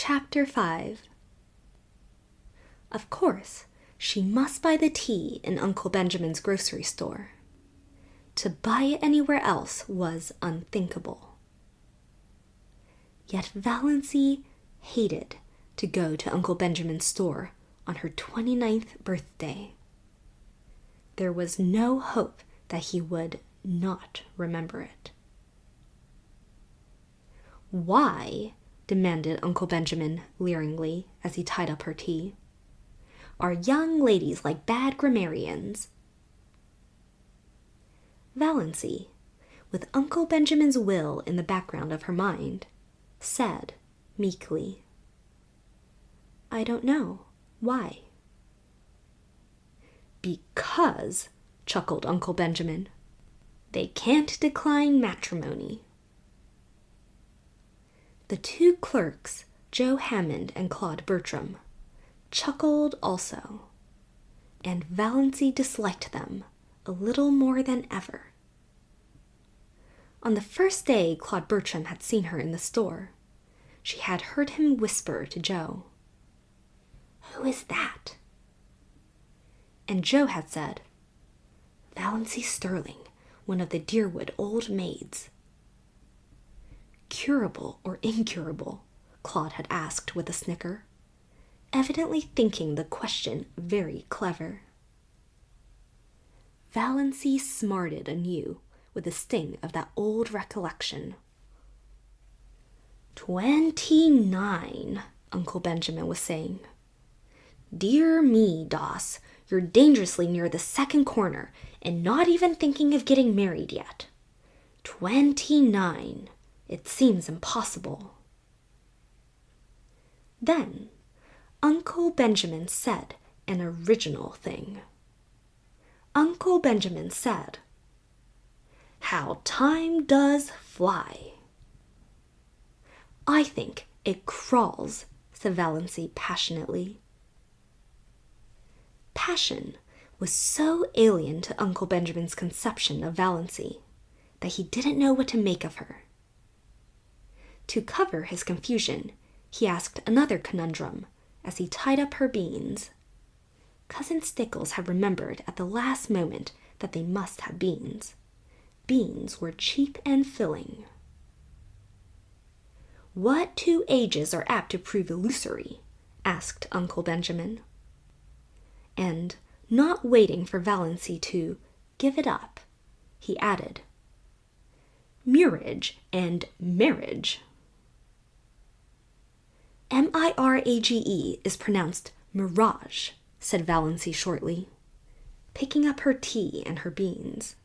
Chapter 5. Of course, she must buy the tea in Uncle Benjamin's grocery store. To buy it anywhere else was unthinkable. Yet Valency hated to go to Uncle Benjamin's store on her 29th birthday. There was no hope that he would not remember it. "Why," demanded Uncle Benjamin leeringly as he tied up her tea, "are young ladies like bad grammarians?" Valency, with Uncle Benjamin's will in the background of her mind, said meekly, "I don't know. Why?" "Because," chuckled Uncle Benjamin, "they can't decline matrimony." The two clerks, Joe Hammond and Claude Bertram, chuckled also, and Valency disliked them a little more than ever. On the first day Claude Bertram had seen her in the store, she had heard him whisper to Joe, "Who is that?" And Joe had said, "Valency Sterling, one of the Deerwood old maids." "Curable or incurable?" Claude had asked with a snicker, evidently thinking the question very clever. Valency smarted anew with the sting of that old recollection. 29, Uncle Benjamin was saying. "Dear me, Doss, you're dangerously near the second corner and not even thinking of getting married yet. 29. It seems impossible." Then Uncle Benjamin said an original thing. Uncle Benjamin said, "How time does fly." "I think it crawls," said Valency passionately. Passion was so alien to Uncle Benjamin's conception of Valency that he didn't know what to make of her. To cover his confusion, he asked another conundrum as he tied up her beans. Cousin Stickles had remembered at the last moment that they must have beans. Beans were cheap and filling. "What two ages are apt to prove illusory?" asked Uncle Benjamin. And, not waiting for Valency to give it up, he added, "Murage and marriage." "Mirage is pronounced mirage," said Valency shortly, picking up her tea and her beans.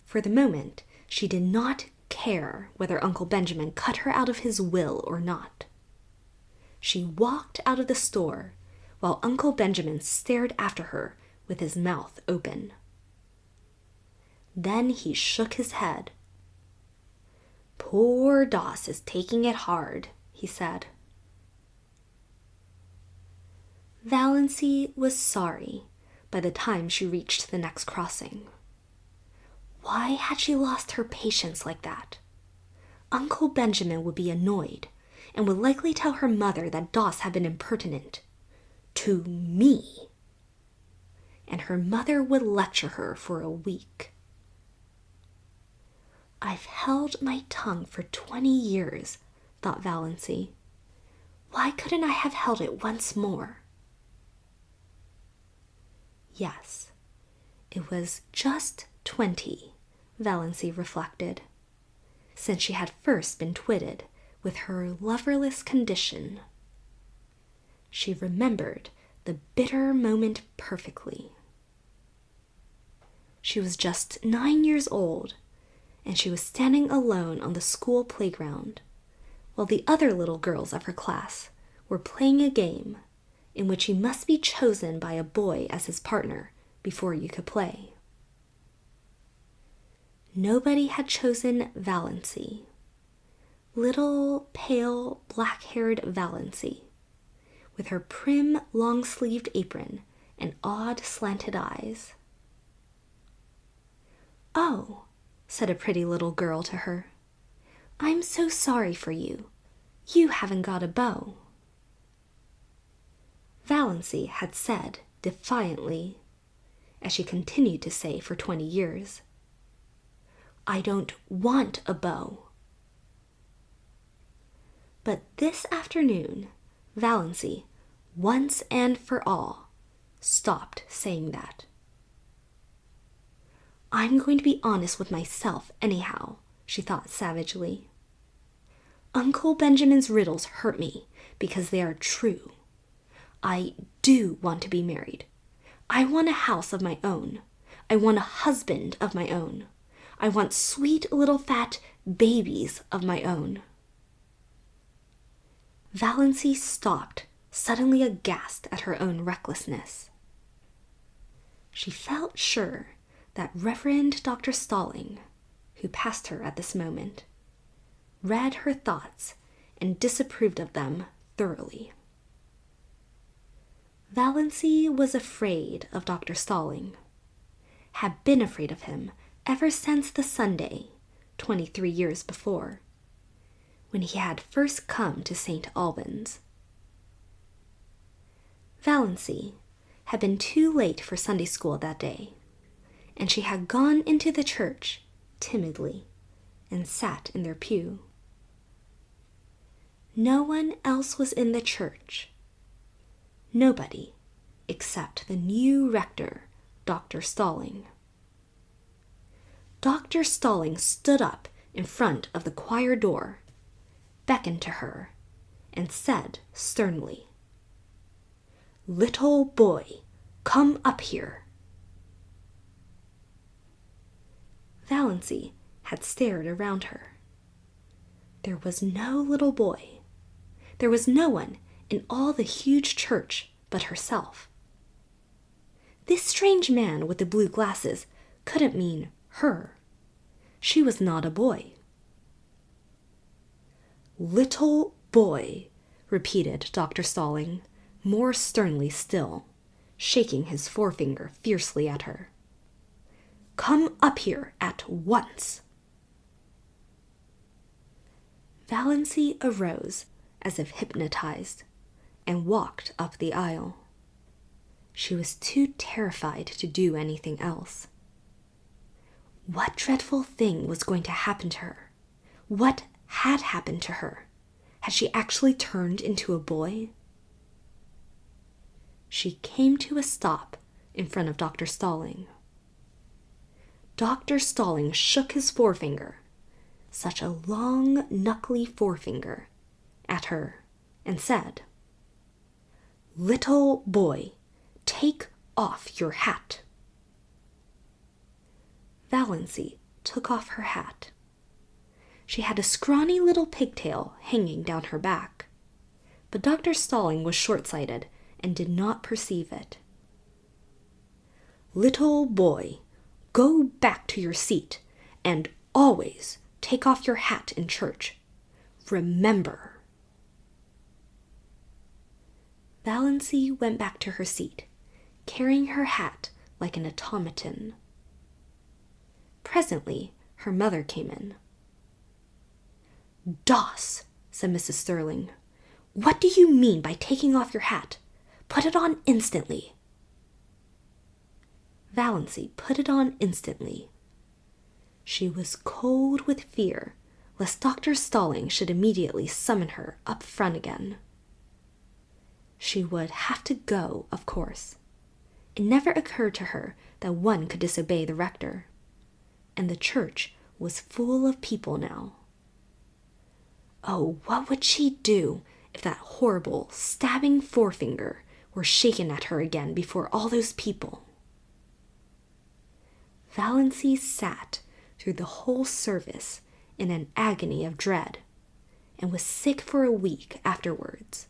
For the moment, she did not care whether Uncle Benjamin cut her out of his will or not. She walked out of the store while Uncle Benjamin stared after her with his mouth open. Then he shook his head. "Poor Doss is taking it hard," he said. Valency was sorry by the time she reached the next crossing. Why had she lost her patience like that? Uncle Benjamin would be annoyed and would likely tell her mother that Doss had been impertinent. To me. And her mother would lecture her for a week. "I've held my tongue for 20 years, thought Valency. Why couldn't I have held it once more? Yes, it was just 20, Valency reflected, since she had first been twitted with her loverless condition. She remembered the bitter moment perfectly. She was just 9 years old, and she was standing alone on the school playground, while the other little girls of her class were playing a game in which you must be chosen by a boy as his partner before you could play. Nobody had chosen Valency, little, pale, black-haired Valency, with her prim, long-sleeved apron and odd, slanted eyes. "Oh," said a pretty little girl to her, "I'm so sorry for you. You haven't got a beau." Valancy had said defiantly, as she continued to say for 20 years, "I don't want a beau." But this afternoon, Valancy, once and for all, stopped saying that. "I'm going to be honest with myself anyhow," she thought savagely. "Uncle Benjamin's riddles hurt me because they are true. I do want to be married. I want a house of my own. I want a husband of my own. I want sweet little fat babies of my own." Valancy stopped, suddenly aghast at her own recklessness. She felt sure that Reverend Dr. Stalling, who passed her at this moment, read her thoughts and disapproved of them thoroughly. Valancy was afraid of Dr. Stalling, had been afraid of him ever since the Sunday, 23 years before, when he had first come to St. Albans. Valancy had been too late for Sunday school that day, and she had gone into the church timidly and sat in their pew. No one else was in the church. Nobody except the new rector, Dr. Stalling. Dr. Stalling stood up in front of the choir door, beckoned to her, and said sternly, "Little boy, come up here." Valancy had stared around her. There was no little boy. There was no one in all the huge church but herself. This strange man with the blue glasses couldn't mean her. She was not a boy. "Little boy," repeated Dr. Stalling, more sternly still, shaking his forefinger fiercely at her. "Come up here at once." Valancy arose as if hypnotized and walked up the aisle. She was too terrified to do anything else. What dreadful thing was going to happen to her? What had happened to her? Had she actually turned into a boy? She came to a stop in front of Dr. Stalling. Dr. Stalling shook his forefinger, such a long, knuckly forefinger, at her and said, "Little boy, take off your hat." Valancy took off her hat. She had a scrawny little pigtail hanging down her back, but Dr. Stalling was short-sighted and did not perceive it. "Little boy, go back to your seat and always take off your hat in church. Remember." Valancy went back to her seat, carrying her hat like an automaton. Presently, her mother came in. "Doss," said Mrs. Sterling, "what do you mean by taking off your hat? Put it on instantly." Valancy put it on instantly. She was cold with fear lest Dr. Stalling should immediately summon her up front again. She would have to go, of course. It never occurred to her that one could disobey the rector, and the church was full of people now. Oh, what would she do if that horrible, stabbing forefinger were shaken at her again before all those people? Valancy sat through the whole service in an agony of dread, and was sick for a week afterwards.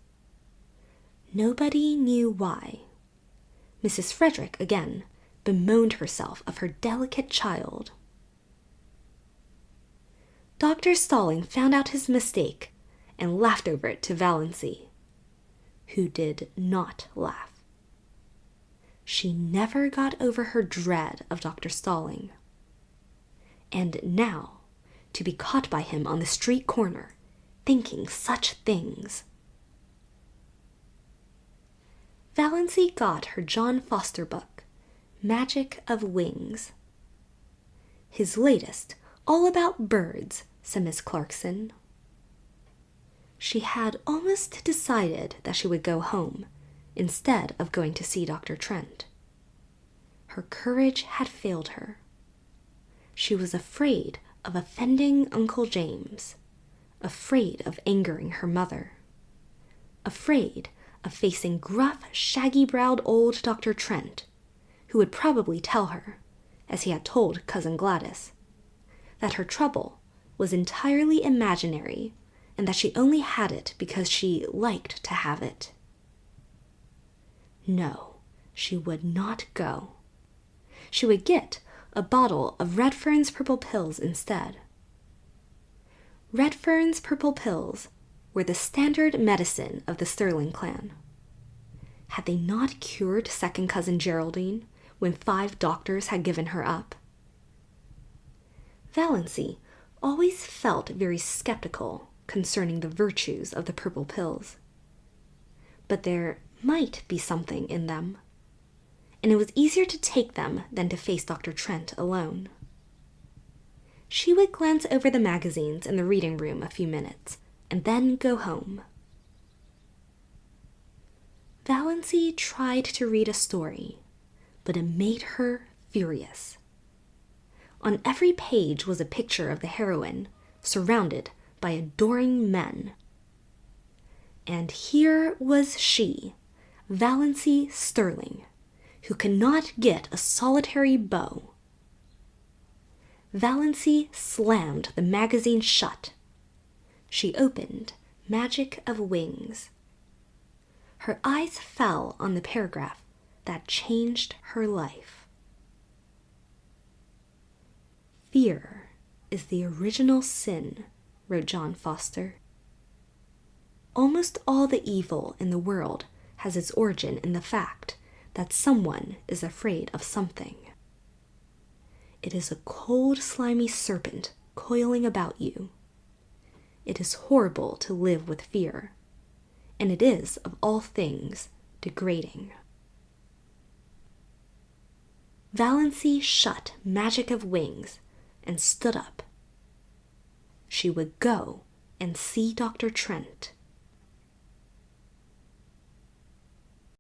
Nobody knew why. Mrs. Frederick, again, bemoaned herself of her delicate child. Dr. Stalling found out his mistake and laughed over it to Valancy, who did not laugh. She never got over her dread of Dr. Stalling. And now, to be caught by him on the street corner, thinking such things. Valancy got her John Foster book, Magic of Wings. His latest, all about birds, said Miss Clarkson. She had almost decided that she would go home, instead of going to see Dr. Trent. Her courage had failed her. She was afraid of offending Uncle James, afraid of angering her mother, afraid of facing gruff, shaggy-browed old Dr. Trent, who would probably tell her, as he had told Cousin Gladys, that her trouble was entirely imaginary and that she only had it because she liked to have it. No, she would not go. She would get a bottle of Redfern's purple pills instead. Redfern's purple pills were the standard medicine of the Sterling clan. Had they not cured second cousin Geraldine when 5 doctors had given her up? Valancy always felt very skeptical concerning the virtues of the purple pills. But there might be something in them, and it was easier to take them than to face Dr. Trent alone. She would glance over the magazines in the reading room a few minutes, and then go home. Valancy tried to read a story, but it made her furious. On every page was a picture of the heroine, surrounded by adoring men. And here was she, Valancy Sterling, who could not get a solitary beau. Valancy slammed the magazine shut. She opened Magic of Wings. Her eyes fell on the paragraph that changed her life. Fear is the original sin, wrote John Foster. Almost all the evil in the world has its origin in the fact that someone is afraid of something. It is a cold, slimy serpent coiling about you. It is horrible to live with fear, and it is, of all things, degrading. Valancy shut Magic of Wings and stood up. She would go and see Dr. Trent.